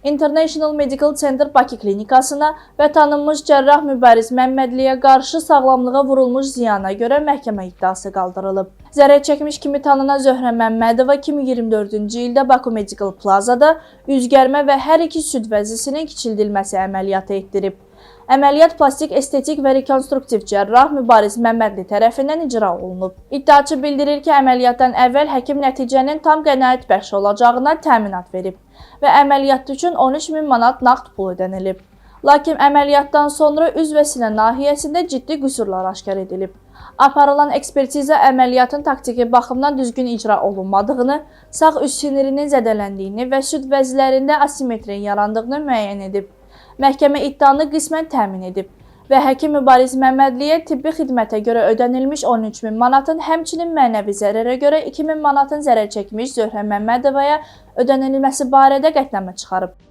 International Medical Center Bakı klinikasına və tanınmış cərrah Mübariz Məmmədliyə qarşı sağlamlığa vurulmuş ziyana görə məhkəmə iddiası qaldırılıb. Zərər çəkmiş kimi tanınan Zöhrə Məmmədova 2024-cü ildə Baku Medical Plazada üzgərmə və hər iki süd vəzisinin kiçildilməsi əməliyyatı etdirib. Əməliyyat plastik, estetik və rekonstruktiv cərrah Mübariz Məmmədli tərəfindən icra olunub. İddiaçı bildirir ki, əməliyyatdan əvvəl həkim nəticənin tam qənaət bəxş olacağına təminat verib və əməliyyat üçün 13.000 manat nağd pul ödənilib. Lakin əməliyyatdan sonra üz və sinə nahiyəsində ciddi qüsurlar aşkar edilib. Aparılan ekspertiza əməliyyatın taktiki baxımdan düzgün icra olunmadığını, sağ üst sinirinin zədələndiyini və süd vəzlərində asimetriya yarandığını müəyyən edib. Məhkəmə iddianı qismən təmin edib və həkim Mübariz Məmmədliyə tibbi xidmətə görə ödənilmiş 13.000 manatın, həmçinin mənəvi zərərə görə 2.000 manatın zərər çəkmiş Zöhrə Məmmədovaya ödənilməsi barədə qətnamə çıxarıb.